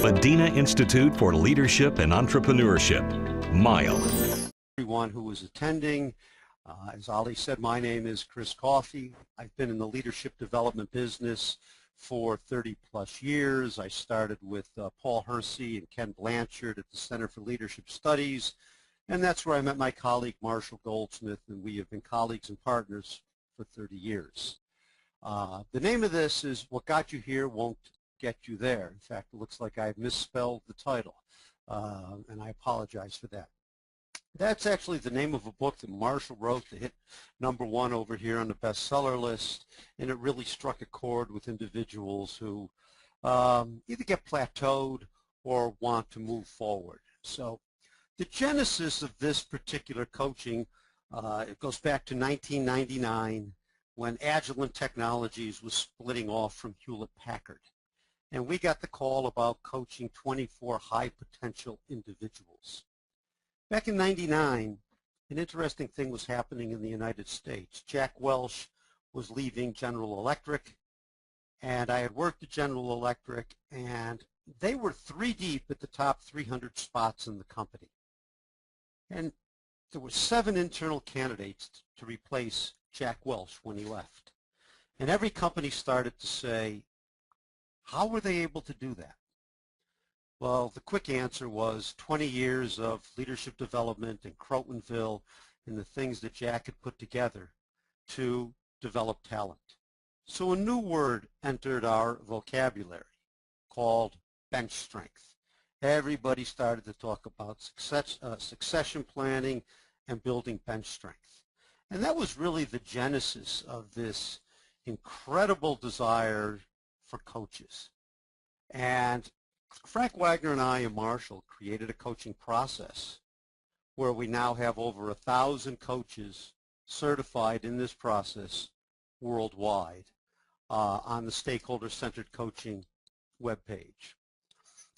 Madinah Institute for Leadership and Entrepreneurship, MILE. Everyone who was attending, as Ali said, my name is Chris Coffey. I've been in the leadership development business for 30 plus years. I started with Paul Hersey and Ken Blanchard at the Center for Leadership Studies, and that's where I met my colleague Marshall Goldsmith, and we have been colleagues and partners for 30 years. The name of this is What Got You Here Won't Get You There. In fact, it looks like I've misspelled the title, and I apologize for that. That's actually the name of a book that Marshall wrote that hit #1 over here on the bestseller list, and it really struck a chord with individuals who either get plateaued or want to move forward. So the genesis of this particular coaching, it goes back to 1999 when Agilent Technologies was splitting off from Hewlett-Packard. And we got the call about coaching 24 high-potential individuals. Back in '99, an interesting thing was happening in the United States. Jack Welch was leaving General Electric, and I had worked at General Electric, and they were 3 deep at the top 300 spots in the company. And there were 7 internal candidates to replace Jack Welch when he left. And every company started to say, how were they able to do that? Well, the quick answer was 20 years of leadership development in Crotonville and the things that Jack had put together to develop talent. So a new word entered our vocabulary called bench strength. Everybody started to talk about succession planning and building bench strength. And that was really the genesis of this incredible desire for coaches. And Frank Wagner and I and Marshall created a coaching process where we now have over 1,000 coaches certified in this process worldwide on the Stakeholder-Centered Coaching webpage.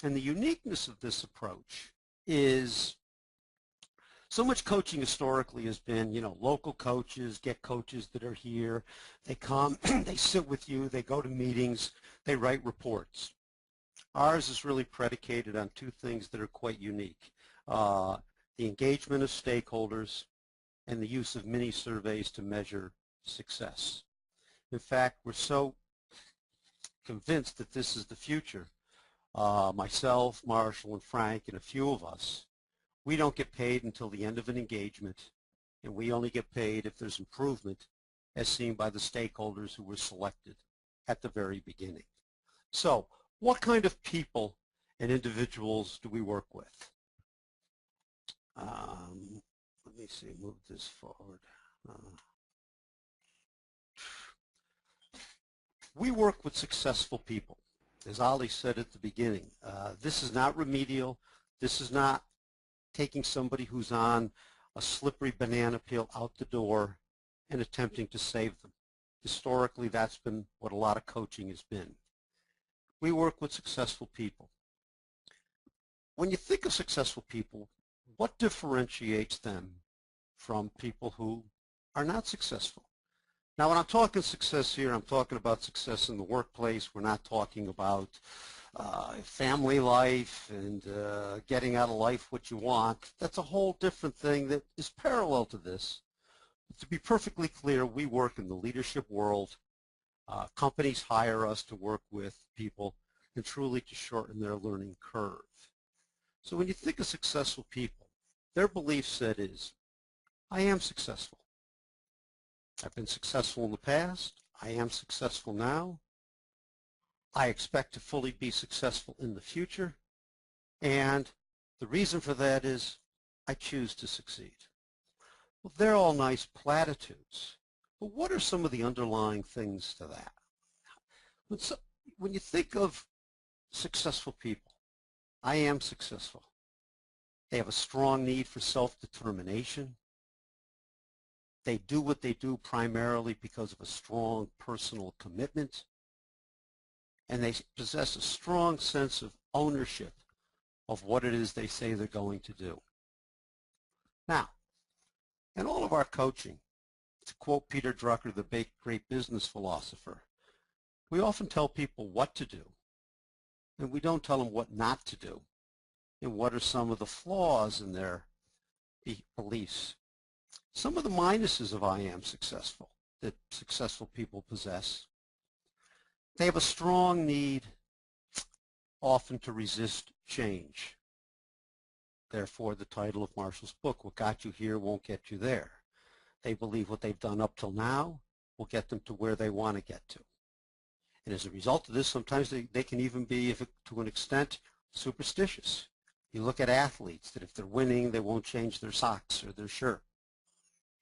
And the uniqueness of this approach is so much coaching historically has been, local coaches, get coaches that are here. They come, they sit with you, they go to meetings, they write reports. Ours is really predicated on 2 things that are quite unique. The engagement of stakeholders and the use of mini surveys to measure success. In fact, we're so convinced that this is the future. Myself, Marshall, and Frank, and a few of us, we don't get paid until the end of an engagement, and we only get paid if there's improvement as seen by the stakeholders who were selected at the very beginning. So what kind of people and individuals do we work with? Let me see, move this forward. We work with successful people. As Ali said at the beginning, this is not remedial. This is not taking somebody who's on a slippery banana peel out the door and attempting to save them. Historically, that's been what a lot of coaching has been. We work with successful people. When you think of successful people, what differentiates them from people who are not successful? Now, when I'm talking success here, I'm talking about success in the workplace. We're not talking about family life and getting out of life what you want. That's a whole different thing that is parallel to this. But to be perfectly clear, we work in the leadership world. Companies hire us to work with people and truly to shorten their learning curve. So when you think of successful people, their belief set is, I am successful. I've been successful in the past. I am successful now. I expect to fully be successful in the future. And the reason for that is I choose to succeed. Well, they're all nice platitudes. But what are some of the underlying things to that? When you think of successful people, I am successful. They have a strong need for self-determination. They do what they do primarily because of a strong personal commitment. And they possess a strong sense of ownership of what it is they say they're going to do. Now, in all of our coaching, to quote Peter Drucker, the great business philosopher, we often tell people what to do, and we don't tell them what not to do and what are some of the flaws in their beliefs. Some of the minuses of I am successful that successful people possess. They have a strong need often to resist change. Therefore, the title of Marshall's book, What Got You Here Won't Get You There. They believe what they've done up till now will get them to where they want to get to. And as a result of this, sometimes they can even be, to an extent, superstitious. You look at athletes that if they're winning, they won't change their socks or their shirt.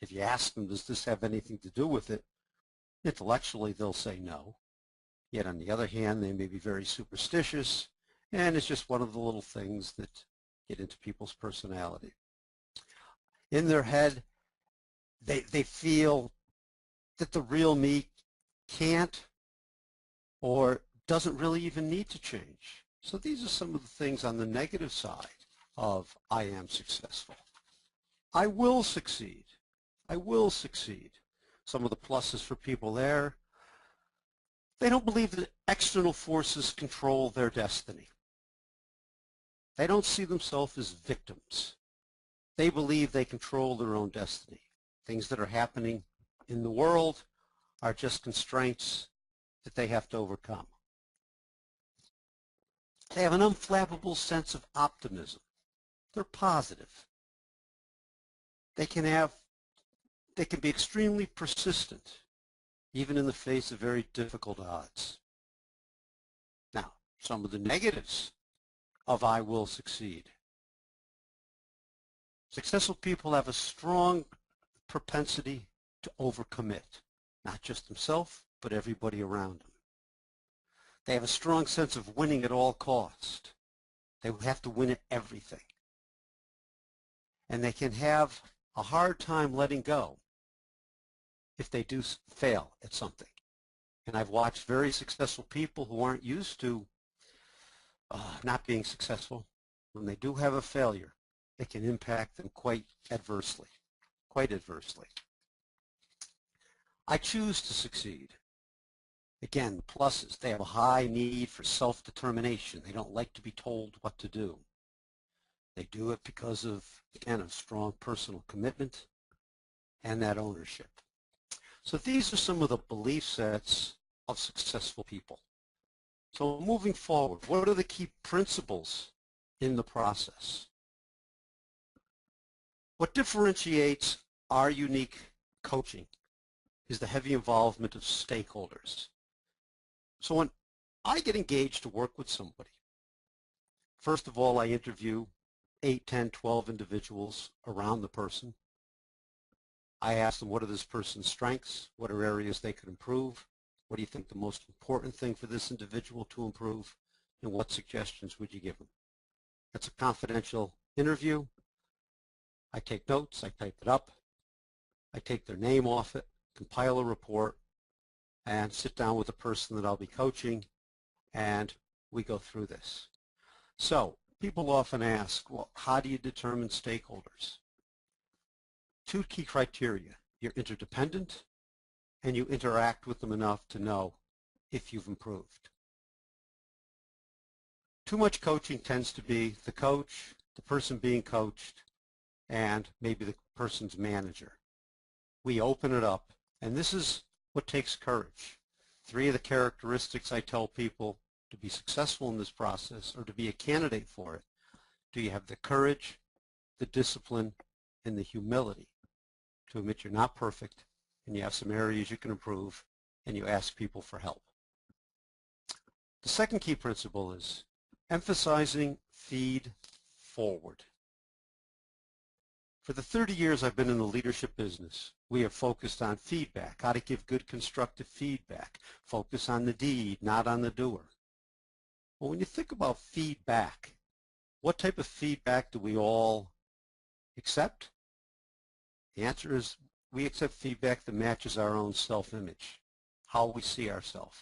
If you ask them, does this have anything to do with it? Intellectually, they'll say no. Yet on the other hand, they may be very superstitious, and it's just one of the little things that get into people's personality. In their head, they feel that the real me can't or doesn't really even need to change. So these are some of the things on the negative side of I am successful. I will succeed. I will succeed. Some of the pluses for people there, they don't believe that external forces control their destiny. They don't see themselves as victims. They believe they control their own destiny. Things that are happening in the world are just constraints that they have to overcome. They have an unflappable sense of optimism. They're positive. They can be extremely persistent, even in the face of very difficult odds. Now, some of the negatives of I will succeed. Successful people have a strong propensity to overcommit, not just themselves, but everybody around them. They have a strong sense of winning at all cost. They have to win at everything. And they can have a hard time letting go if they do fail at something. And I've watched very successful people who aren't used to not being successful. When they do have a failure, it can impact them quite adversely. I choose to succeed. Again, the pluses, they have a high need for self-determination. They don't like to be told what to do. They do it because of, again, a strong personal commitment and that ownership. So these are some of the belief sets of successful people. So moving forward, what are the key principles in the process? What differentiates our unique coaching is the heavy involvement of stakeholders. So when I get engaged to work with somebody, first of all, I interview 8, 10, 12 individuals around the person. I ask them, what are this person's strengths? What are areas they could improve? What do you think the most important thing for this individual to improve? And what suggestions would you give them? That's a confidential interview. I take notes, I type it up, I take their name off it, compile a report, and sit down with the person that I'll be coaching, and we go through this. So people often ask, well, how do you determine stakeholders? 2 key criteria. You're interdependent, and you interact with them enough to know if you've improved. Too much coaching tends to be the coach, the person being coached, and maybe the person's manager. We open it up, and this is what takes courage. 3 of the characteristics I tell people to be successful in this process or to be a candidate for it. Do you have the courage, the discipline, and the humility to admit you're not perfect and you have some areas you can improve, and you ask people for help? The second key principle is emphasizing feed forward. For the 30 years I've been in the leadership business, we have focused on feedback, how to give good constructive feedback, focus on the deed, not on the doer. Well, when you think about feedback, what type of feedback do we all accept? The answer is we accept feedback that matches our own self-image, how we see ourselves.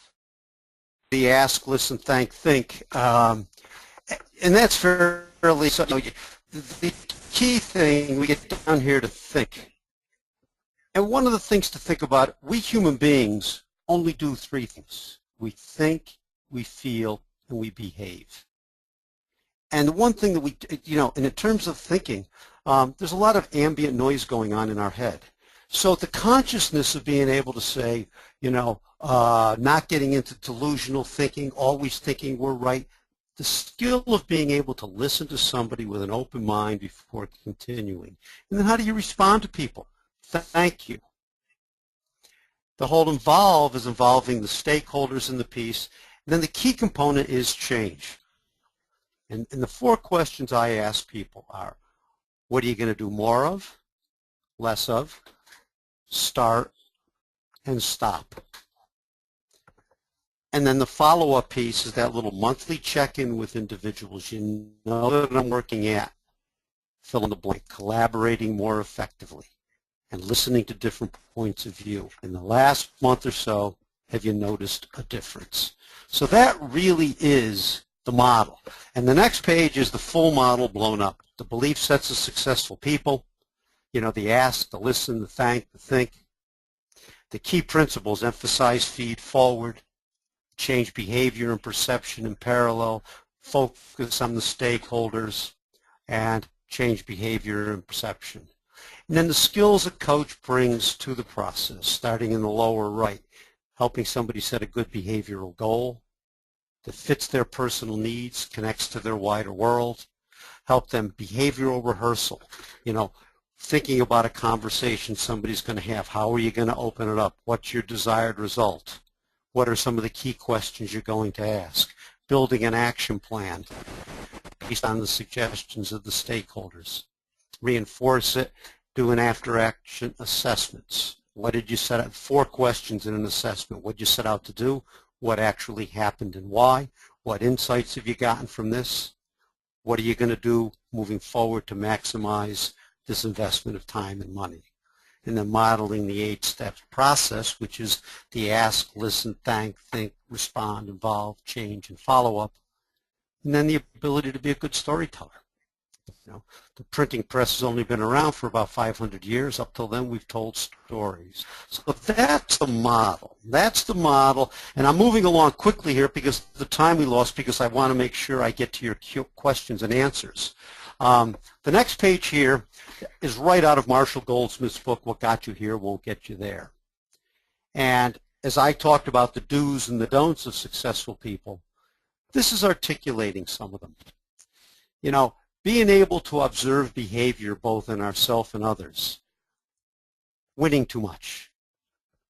The ask, listen, thank, think, and that's fairly, so the key thing, we get down here to think. And one of the things to think about, we human beings only do 3 things. We think, we feel, and we behave. And the one thing that we, and in terms of thinking, there's a lot of ambient noise going on in our head. So the consciousness of being able to say, not getting into delusional thinking, always thinking we're right, the skill of being able to listen to somebody with an open mind before continuing. And then how do you respond to people? Thank you. The whole involve is involving the stakeholders in the piece. And then the key component is change. And the 4 questions I ask people are, what are you going to do more of, less of, start, and stop? And then the follow-up piece is that little monthly check-in with individuals. You know that I'm working at, fill in the blank, collaborating more effectively and listening to different points of view. In the last month or so, have you noticed a difference? So that really is the model. And the next page is the full model blown up. The belief sets of successful people, the ask, the listen, the thank, the think. The key principles: emphasize, feed, forward, change behavior and perception in parallel, focus on the stakeholders, and change behavior and perception. And then the skills a coach brings to the process, starting in the lower right, helping somebody set a good behavioral goal that fits their personal needs, connects to their wider world, help them behavioral rehearsal, thinking about a conversation somebody's going to have. How are you going to open it up? What's your desired result? What are some of the key questions you're going to ask? Building an action plan based on the suggestions of the stakeholders. Reinforce it, doing after-action assessments. What did you set out? 4 questions in an assessment. What did you set out to do? What actually happened and why? What insights have you gotten from this? What are you going to do moving forward to maximize this investment of time and money? And then modeling the 8-step process, which is the ask, listen, thank, think, respond, involve, change, and follow-up. And then the ability to be a good storyteller. The printing press has only been around for about 500 years. Up till then, we've told stories. So that's the model. That's the model. And I'm moving along quickly here because of the time we lost, because I want to make sure I get to your questions and answers. The next page here is right out of Marshall Goldsmith's book, What Got You Here Won't Get You There. And as I talked about the do's and the don'ts of successful people, this is articulating some of them. Being able to observe behavior both in ourselves and others, winning too much,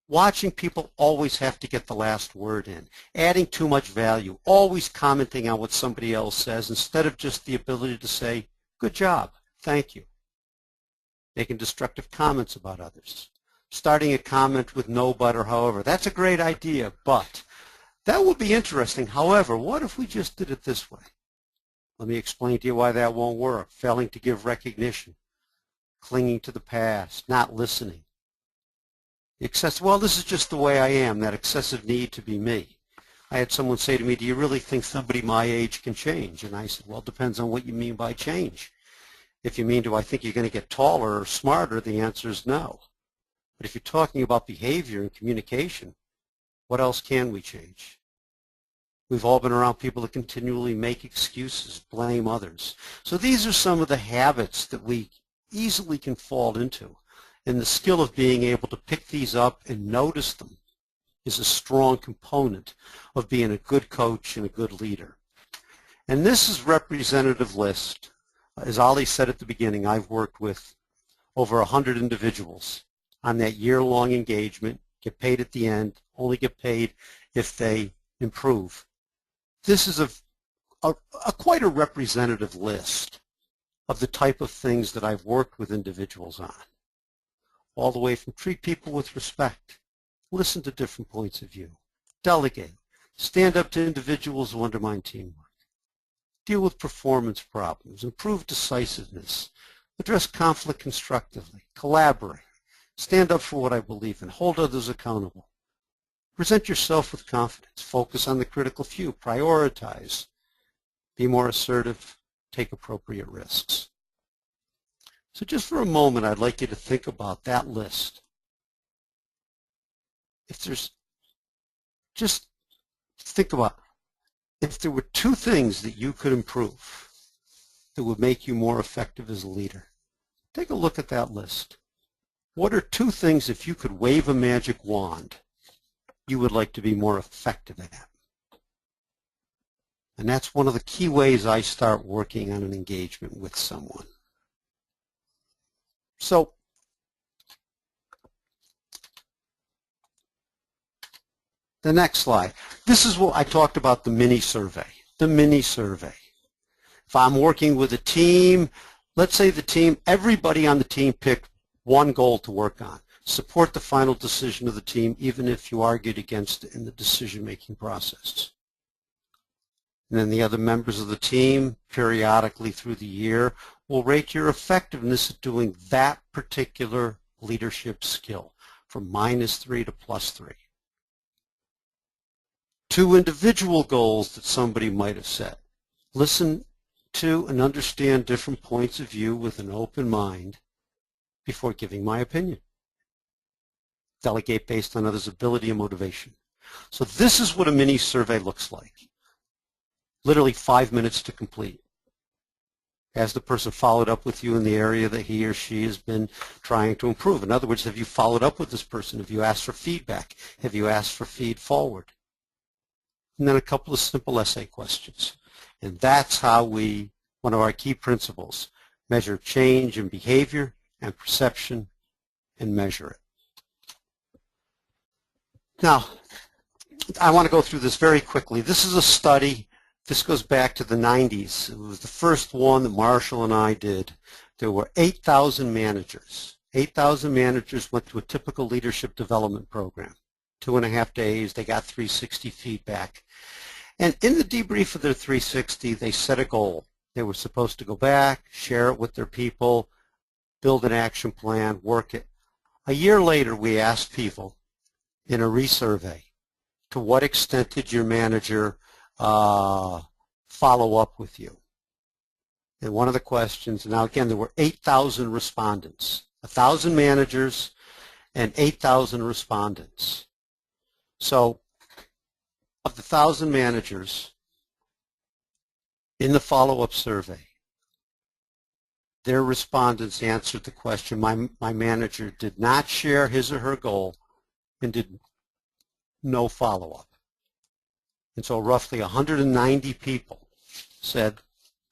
watching people always have to get the last word in, adding too much value, always commenting on what somebody else says instead of just the ability to say, good job, thank you. Making destructive comments about others, starting a comment with no but or however. That's a great idea, but that would be interesting. However, what if we just did it this way? Let me explain to you why that won't work. Failing to give recognition, clinging to the past, not listening. Well, this is just the way I am, that excessive need to be me. I had someone say to me, do you really think somebody my age can change? And I said, well, it depends on what you mean by change. If you mean, do I think you're going to get taller or smarter, the answer is no. But if you're talking about behavior and communication, what else can we change? We've all been around people that continually make excuses, blame others. So these are some of the habits that we easily can fall into. And the skill of being able to pick these up and notice them is a strong component of being a good coach and a good leader. And this is a representative list. As Ali said at the beginning, I've worked with over 100 individuals on that year-long engagement, get paid at the end, only get paid if they improve. This is quite a representative list of the type of things that I've worked with individuals on, all the way from treat people with respect, listen to different points of view, delegate, stand up to individuals who undermine teamwork, deal with performance problems, improve decisiveness, address conflict constructively, collaborate, stand up for what I believe in, hold others accountable. Present yourself with confidence. Focus on the critical few. Prioritize. Be more assertive. Take appropriate risks. So just for a moment, I'd like you to think about that list. If there's, just think about if there were two things that you could improve that would make you more effective as a leader, take a look at that list. What are two things, if you could wave a magic wand, you would like to be more effective at? And that's one of the key ways I start working on an engagement with someone. So, the next slide. This is what I talked about, the mini survey. The mini survey. If I'm working with a team, let's say the team, everybody on the team picked one goal to work on. Support the final decision of the team, even if you argued against it in the decision-making process. And then the other members of the team, periodically through the year, will rate your effectiveness at doing that particular leadership skill from -3 to +3. Two individual goals that somebody might have set. Listen to and understand different points of view with an open mind before giving my opinion. Delegate based on others' ability and motivation. So this is what a mini survey looks like. Literally 5 minutes to complete. Has the person followed up with you in the area that he or she has been trying to improve? In other words, have you followed up with this person? Have you asked for feedback? Have you asked for feed forward? And then a couple of simple essay questions. And that's how we, one of our key principles, measure change in behavior and perception and measure it. Now, I want to go through this very quickly. This is a study. This goes back to the 90s. It was the first one that Marshall and I did. There were 8,000 managers. 8,000 managers went to a typical leadership development program. 2.5 days, they got 360 feedback. And in the debrief of their 360, they set a goal. They were supposed to go back, share it with their people, build an action plan, work it. A year later, we asked people in a resurvey, to what extent did your manager follow up with you? And one of the questions, now again, there were 8,000 respondents, 1,000 managers and 8,000 respondents. So of the 1,000 managers in the follow-up survey, their respondents answered the question, my manager did not share his or her goal and did no follow-up. And so roughly 190 people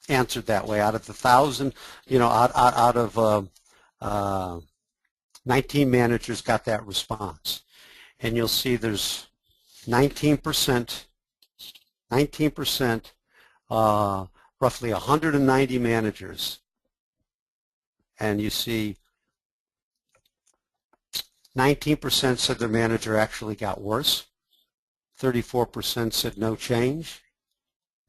answered that way. Out of the 1,000, out of 19 managers got that response. And you'll see there's 19%, roughly 190 managers. And you see 19% said their manager actually got worse. 34% said no change.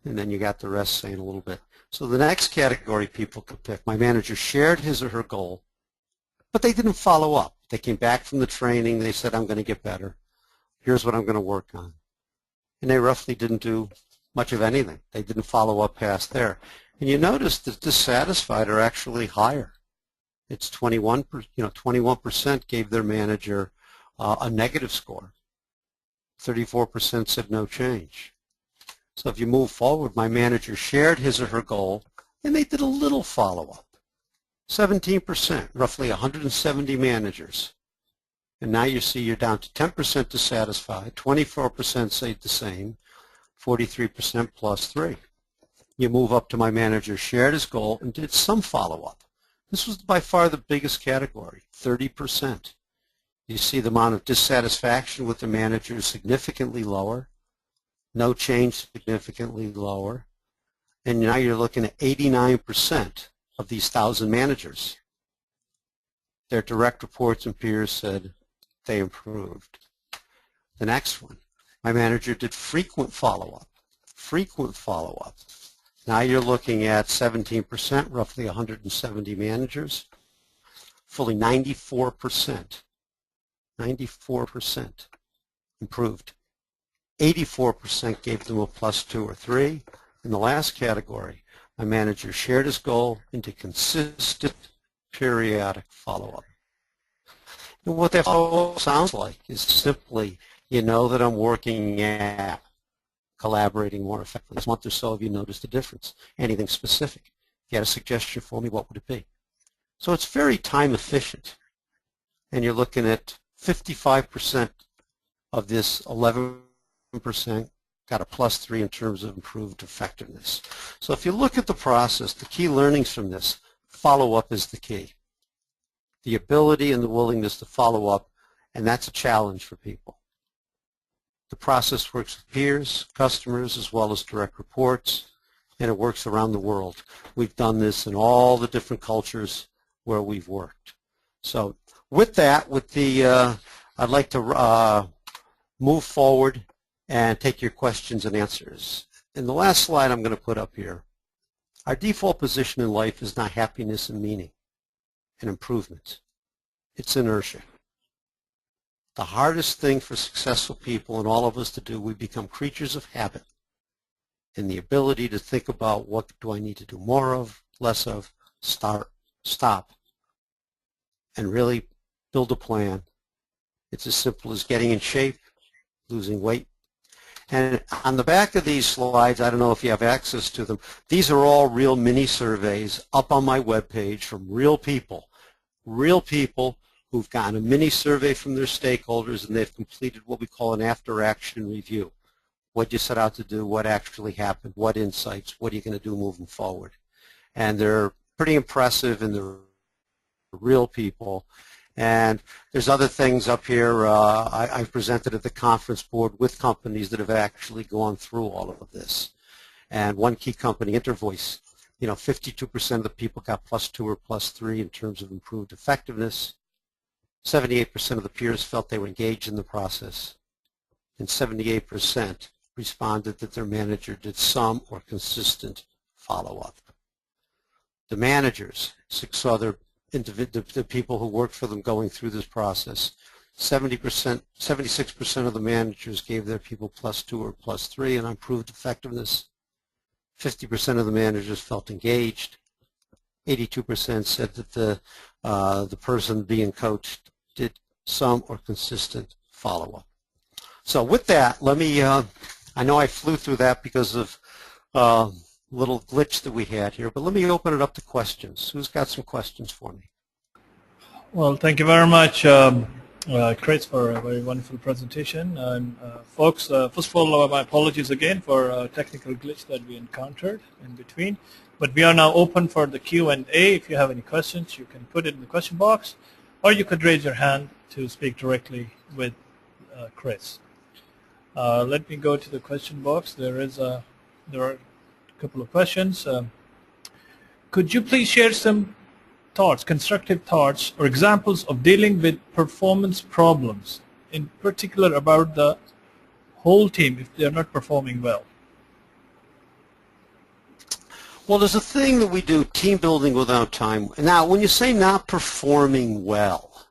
And then you got the rest saying a little bit. So the next category people could pick, my manager shared his or her goal, but they didn't follow up. They came back from the training. They said, I'm going to get better. Here's what I'm going to work on. And they roughly didn't do much of anything. They didn't follow up past there. And you notice that dissatisfied are actually higher. It's 21% gave their manager a negative score. 34% said no change. So if you move forward, my manager shared his or her goal, and they did a little follow-up. 17%, roughly 170 managers. And now you see you're down to 10% dissatisfied, 24% say the same, 43% plus 3. You move up to my manager shared his goal and did some follow-up. This was by far the biggest category, 30%. You see the amount of dissatisfaction with the manager is significantly lower, no change significantly lower, and now you're looking at 89% of these 1,000 managers. Their direct reports and peers said they improved. The next one, my manager did frequent follow-up. Frequent follow-up. Now you're looking at 17%, roughly 170 managers, fully 94%. 94% improved. 84% gave them a +2 or 3. In the last category, my manager shared his goal into consistent periodic follow-up. And what that follow-up sounds like is simply, you know that I'm working at collaborating more effectively? This month or so, have you noticed a difference? Anything specific? If you had a suggestion for me, what would it be? So it's very time efficient. And you're looking at 55% of this 11% got a +3 in terms of improved effectiveness. So if you look at the process, the key learnings from this, follow-up is the key. The ability and the willingness to follow up, and that's a challenge for people. The process works with peers, customers, as well as direct reports, and it works around the world. We've done this in all the different cultures where we've worked. So with that, I'd like to move forward and take your questions and answers. In the last slide I'm going to put up here, our default position in life is not happiness and meaning and improvement. It's inertia. The hardest thing for successful people and all of us to do, we become creatures of habit. And the ability to think about what do I need to do more of, less of, stop, and really build a plan. It's as simple as getting in shape, losing weight. And on the back of these slides, I don't know if you have access to them, these are all real mini surveys up on my webpage from real people who've gotten a mini survey from their stakeholders, and they've completed what we call an after-action review. What you set out to do, what actually happened, what insights, what are you going to do moving forward. And they're pretty impressive, and they're real people. And there's other things up here. I've presented at the conference board with companies that have actually gone through all of this. And one key company, Intervoice, 52% of the people got +2 or +3 in terms of improved effectiveness. 78% of the peers felt they were engaged in the process. And 78% responded that their manager did some or consistent follow-up. The managers saw the people who worked for them going through this process. 76% of the managers gave their people +2 or +3 in improved effectiveness. 50% of the managers felt engaged. 82% said that the person being coached did some or consistent follow-up. So with that, let me, I know I flew through that because of a little glitch that we had here, but let me open it up to questions. Who's got some questions for me? Well, thank you very much, Chris, for a very wonderful presentation. And folks, first of all, my apologies again for a technical glitch that we encountered in between. But we are now open for the Q&A. If you have any questions, you can put it in the question box, or you could raise your hand to speak directly with Chris. Let me go to the question box. There are a couple of questions. Could you please share some thoughts, constructive thoughts, or examples of dealing with performance problems, in particular about the whole team if they're not performing well? Well, there's a thing that we do, team building without time. Now, when you say not performing well,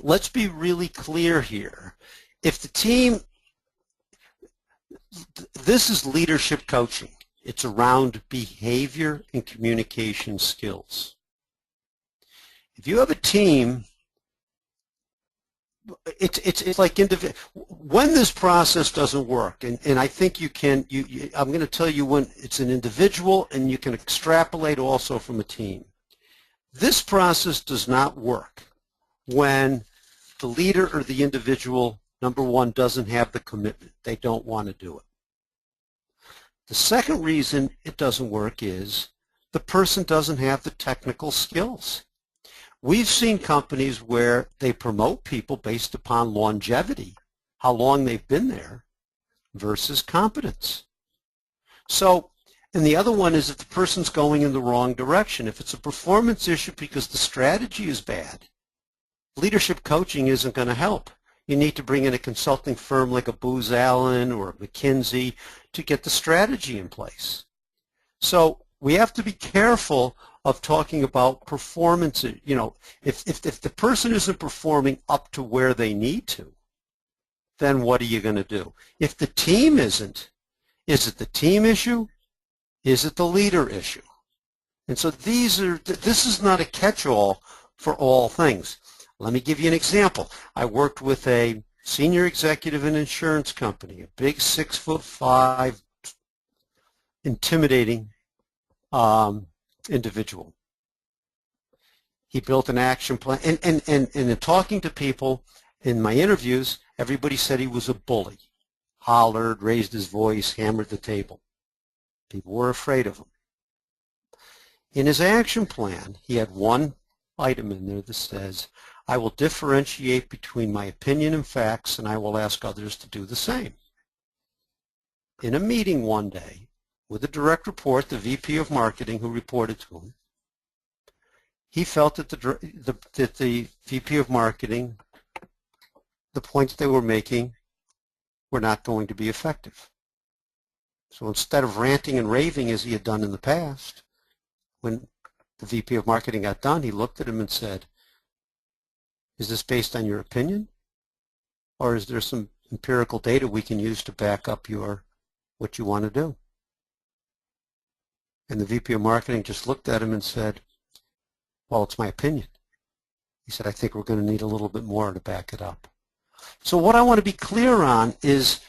let's be really clear here. If the team, this is leadership coaching. It's around behavior and communication skills. If you have a team, it's like when this process doesn't work, and I think you can, I'm going to tell you when it's an individual, and you can extrapolate also from a team. This process does not work when the leader or the individual, number one, doesn't have the commitment. They don't want to do it. The second reason it doesn't work is the person doesn't have the technical skills. We've seen companies where they promote people based upon longevity, how long they've been there, versus competence. So, and the other one is if the person's going in the wrong direction. If it's a performance issue because the strategy is bad, leadership coaching isn't going to help. You need to bring in a consulting firm like a Booz Allen or a McKinsey to get the strategy in place. So we have to be careful of talking about performance. If the person isn't performing up to where they need to, then what are you going to do? If the team isn't, is it the team issue? Is it the leader issue? And so this is not a catch-all for all things. Let me give you an example. I worked with a senior executive in an insurance company, a big 6'5", intimidating individual. He built an action plan, and in talking to people in my interviews, everybody said he was a bully. Hollered, raised his voice, hammered the table. People were afraid of him. In his action plan, he had one item in there that says, I will differentiate between my opinion and facts, and I will ask others to do the same. In a meeting one day with a direct report, the VP of Marketing who reported to him, he felt that the VP of Marketing, the points they were making were not going to be effective. So instead of ranting and raving as he had done in the past, when the VP of Marketing got done, he looked at him and said, is this based on your opinion, or is there some empirical data we can use to back up what you want to do? And the VP of Marketing just looked at him and said, well, it's my opinion. He said, I think we're going to need a little bit more to back it up. So what I want to be clear on is,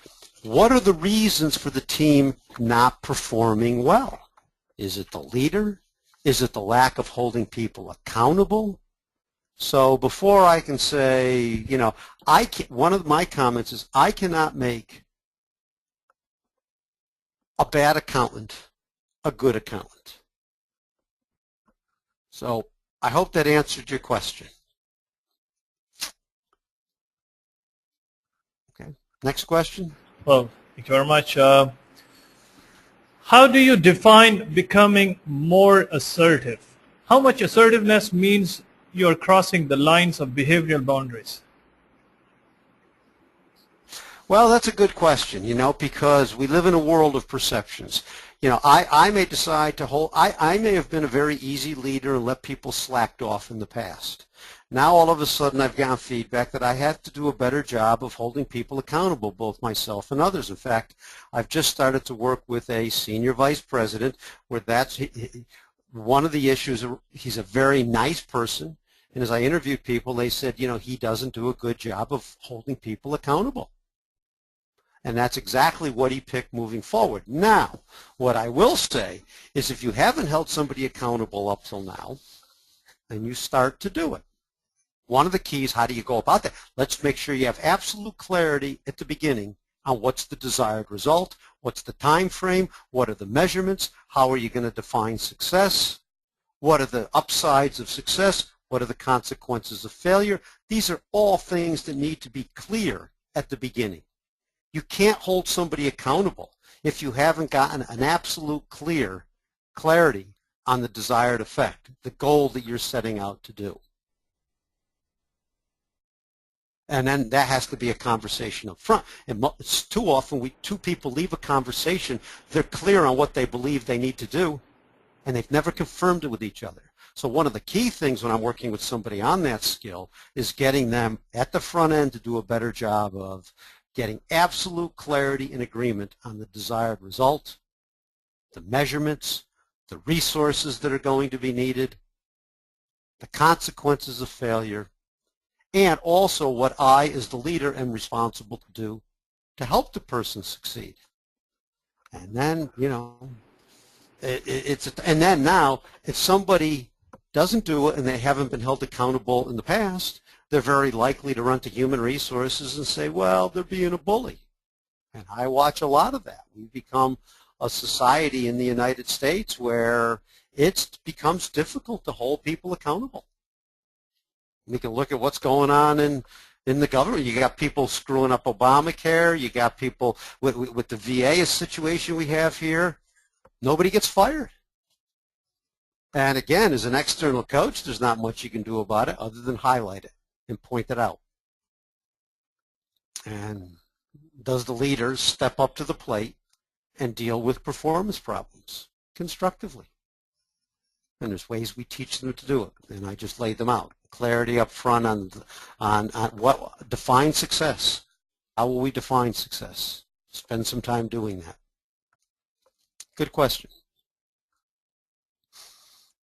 what are the reasons for the team not performing well? Is it the leader? Is it the lack of holding people accountable? So before I can say, one of my comments is, I cannot make a bad accountant a good accountant. So I hope that answered your question. Okay, next question. Well, thank you very much. How do you define becoming more assertive? How much assertiveness means you're crossing the lines of behavioral boundaries? Well, that's a good question, because we live in a world of perceptions. I may decide to hold, I may have been a very easy leader and let people slacked off in the past. Now all of a sudden I've gotten feedback that I have to do a better job of holding people accountable, both myself and others. In fact, I've just started to work with a senior vice president where that's one of the issues. He's a very nice person, and as I interviewed people, they said, he doesn't do a good job of holding people accountable. And that's exactly what he picked moving forward. Now, what I will say is, if you haven't held somebody accountable up till now, and you start to do it, one of the keys, how do you go about that? Let's make sure you have absolute clarity at the beginning on what's the desired result, what's the time frame, what are the measurements, how are you going to define success, what are the upsides of success, what are the consequences of failure. These are all things that need to be clear at the beginning. You can't hold somebody accountable if you haven't gotten an absolute clarity on the desired effect, the goal that you're setting out to do. And then that has to be a conversation up front. And it's too often two people leave a conversation, they're clear on what they believe they need to do, and they've never confirmed it with each other. So one of the key things when I'm working with somebody on that skill is getting them at the front end to do a better job of getting absolute clarity and agreement on the desired result, the measurements, the resources that are going to be needed, the consequences of failure, and also what I, as the leader, am responsible to do to help the person succeed. And then, and then now, if somebody doesn't do it and they haven't been held accountable in the past, they're very likely to run to human resources and say, well, they're being a bully. And I watch a lot of that. We've become a society in the United States where it becomes difficult to hold people accountable. We can look at what's going on in the government. You got people screwing up Obamacare. You got people with the VA situation we have here. Nobody gets fired. And again, as an external coach, there's not much you can do about it other than highlight it and point it out. And does the leader step up to the plate and deal with performance problems constructively? And there's ways we teach them to do it, and I just laid them out. Clarity up front on what defines success. How will we define success? Spend some time doing that. Good question.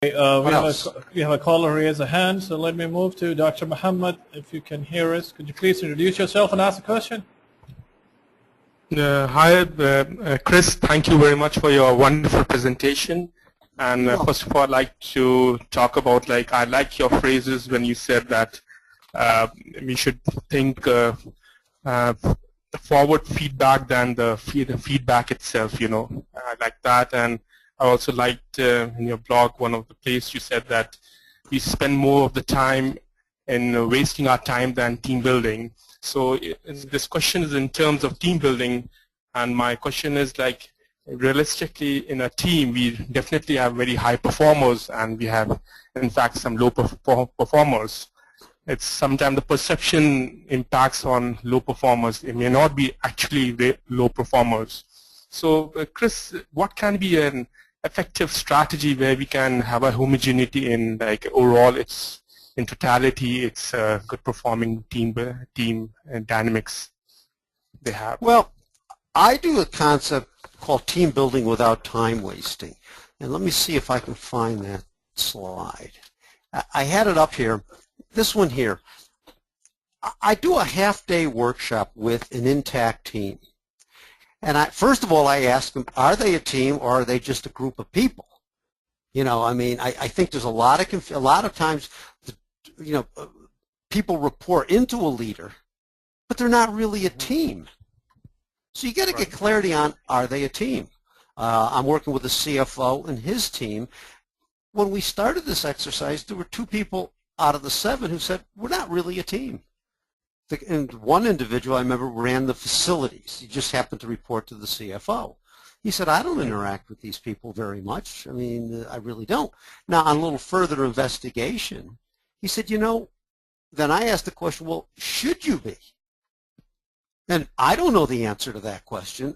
We have a caller raise a hand, so let me move to Dr. Muhammad. If you can hear us, could you please introduce yourself and ask a question? Hi, Chris. Thank you very much for your wonderful presentation. And first of all, I'd like to talk about, I like your phrases when you said that we should think forward feedback than the feedback itself, I like that. And I also liked in your blog, one of the places you said that we spend more of the time in wasting our time than team building. So this question is in terms of team building, and my question is realistically in a team we definitely have very high performers and we have in fact some low performers. It's sometimes the perception impacts on low performers. It may not be actually low performers. So Chris, what can be an effective strategy where we can have a homogeneity in overall it's in totality it's a good performing team dynamics they have? Well, I do a concept called team building without time wasting. And let me see if I can find that slide. I had it up here. This one here. I do a half-day workshop with an intact team. And first of all, I ask them, are they a team or are they just a group of people? I think there's a lot of times, people report into a leader, but they're not really a team. So you got to get clarity on, are they a team? I'm working with a CFO and his team. When we started this exercise, there were 2 people out of the 7 who said, we're not really a team. And one individual I remember ran the facilities. He just happened to report to the CFO. He said, I don't interact with these people very much. I really don't. Now, on a little further investigation, he said, then I asked the question, well, should you be? And I don't know the answer to that question.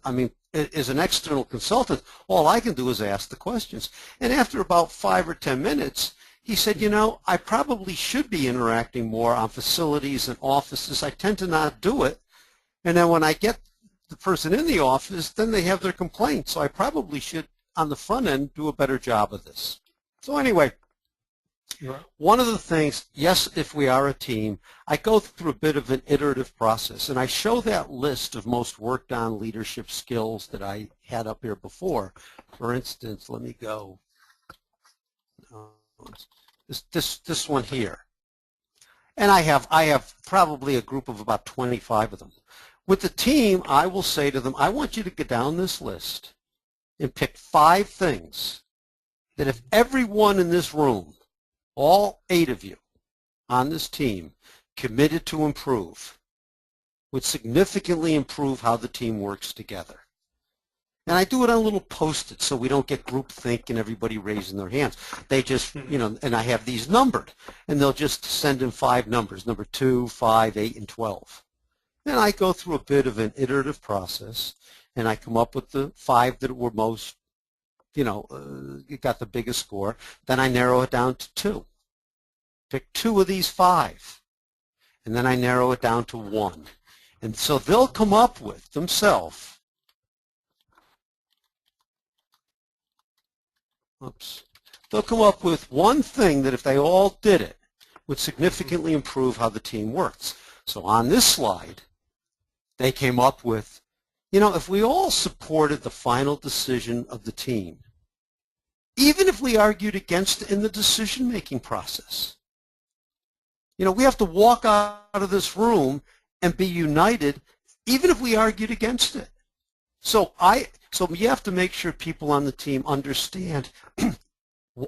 As an external consultant, all I can do is ask the questions. And after about 5 or 10 minutes, he said, I probably should be interacting more on facilities and offices. I tend to not do it. And then when I get the person in the office, then they have their complaints. So I probably should, on the front end, do a better job of this. So anyway, one of the things, yes, if we are a team, I go through a bit of an iterative process. And I show that list of most worked on leadership skills that I had up here before. For instance, let me go. This one here, and I have probably a group of about 25 of them. With the team, I will say to them, I want you to get down this list and pick 5 things that if everyone in this room, all 8 of you on this team, committed to improve, would significantly improve how the team works together. And I do it on little Post-it so we don't get groupthink and everybody raising their hands. They just, and I have these numbered, and they'll just send in 5 numbers, number 2, 5, 8, and 12. And I go through a bit of an iterative process, and I come up with the 5 that were most, got the biggest score. Then I narrow it down to 2. Pick 2 of these 5, and then I narrow it down to 1. And so they'll come up with themselves, they'll come up with one thing that if they all did it would significantly improve how the team works. So on this slide, they came up with, if we all supported the final decision of the team, even if we argued against it in the decision-making process, we have to walk out of this room and be united even if we argued against it. So you have to make sure people on the team understand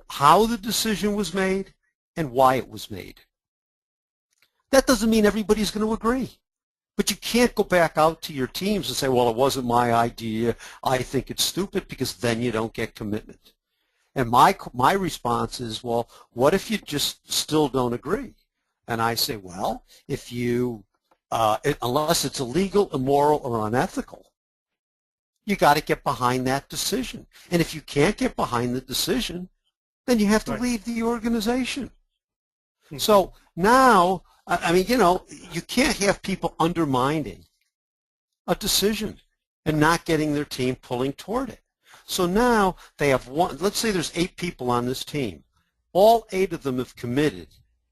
how the decision was made and why it was made. That doesn't mean everybody's going to agree. But you can't go back out to your teams and say, well, it wasn't my idea, I think it's stupid, because then you don't get commitment. And my response is, well, what if you just still don't agree? And I say, well, if you, unless it's illegal, immoral, or unethical, you got to get behind that decision. And if you can't get behind the decision, then you have to leave the organization. So now, you can't have people undermining a decision and not getting their team pulling toward it. So now they have one, let's say there's 8 people on this team. All 8 of them have committed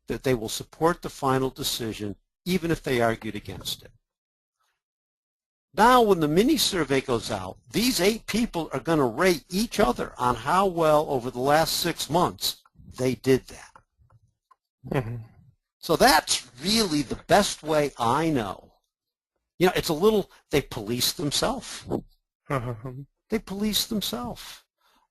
that they will support the final decision even if they argued against it. Now when the mini-survey goes out, these 8 people are going to rate each other on how well over the last 6 months they did that. Mm-hmm. So that's really the best way I know. You know, it's a little, they police themselves. They police themselves.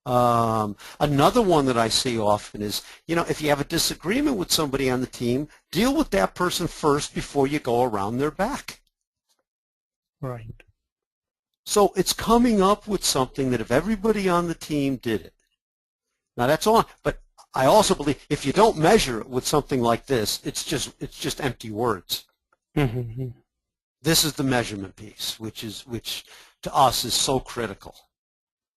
Another one that I see often is, you know, if you have a disagreement with somebody on the team, deal with that person first before you go around their back. Right. So it's coming up with something that if everybody on the team did it, now that's on, but I also believe if you don't measure it with something like this, it's just empty words. Mm-hmm. This is the measurement piece, which to us is so critical.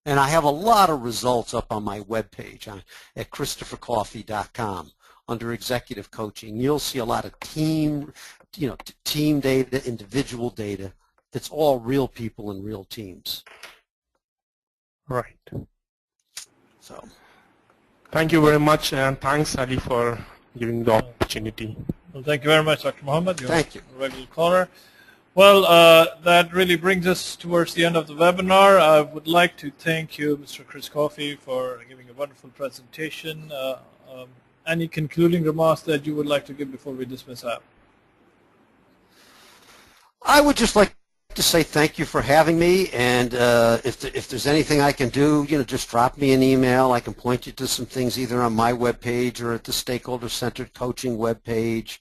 And I have a lot of results up on my webpage at christophercoffey.com under executive coaching. You'll see a lot of team data, individual data. That's all real people and real teams. Right. So, thank you very much, and thanks, Ali, for giving the opportunity. Well, thank you very much, Dr. Muhammad. Thank you. A regular caller. Well, that really brings us towards the end of the webinar. I would like to thank you, Mr. Chris Coffey, for giving a wonderful presentation. Any concluding remarks that you would like to give before we dismiss out? I would just like to say thank you for having me, and if there's anything I can do, just drop me an email. I can point you to some things either on my webpage or at the Stakeholder-Centered Coaching webpage.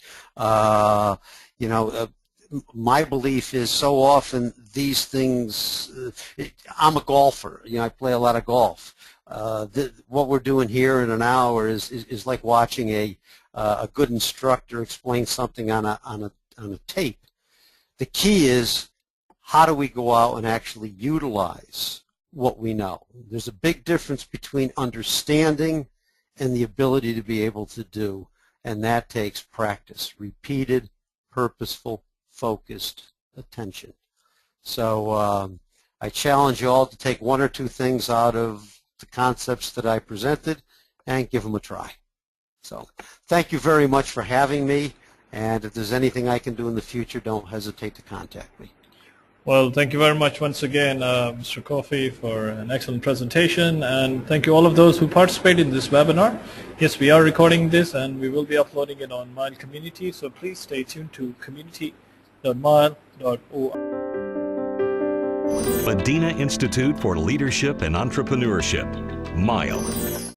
My belief is so often these things, I'm a golfer, I play a lot of golf. What we're doing here in an hour is like watching a good instructor explain something on a tape. The key is, how do we go out and actually utilize what we know? There's a big difference between understanding and the ability to be able to do, and that takes practice, repeated, purposeful, focused attention. So I challenge you all to take 1 or 2 things out of the concepts that I presented and give them a try. So thank you very much for having me, and if there's anything I can do in the future, don't hesitate to contact me. Well, thank you very much once again, Mr. Coffey, for an excellent presentation, and thank you all of those who participated in this webinar. Yes, we are recording this, and we will be uploading it on Mile Community, so please stay tuned to community.mile.org. Madinah Institute for Leadership and Entrepreneurship, MILE.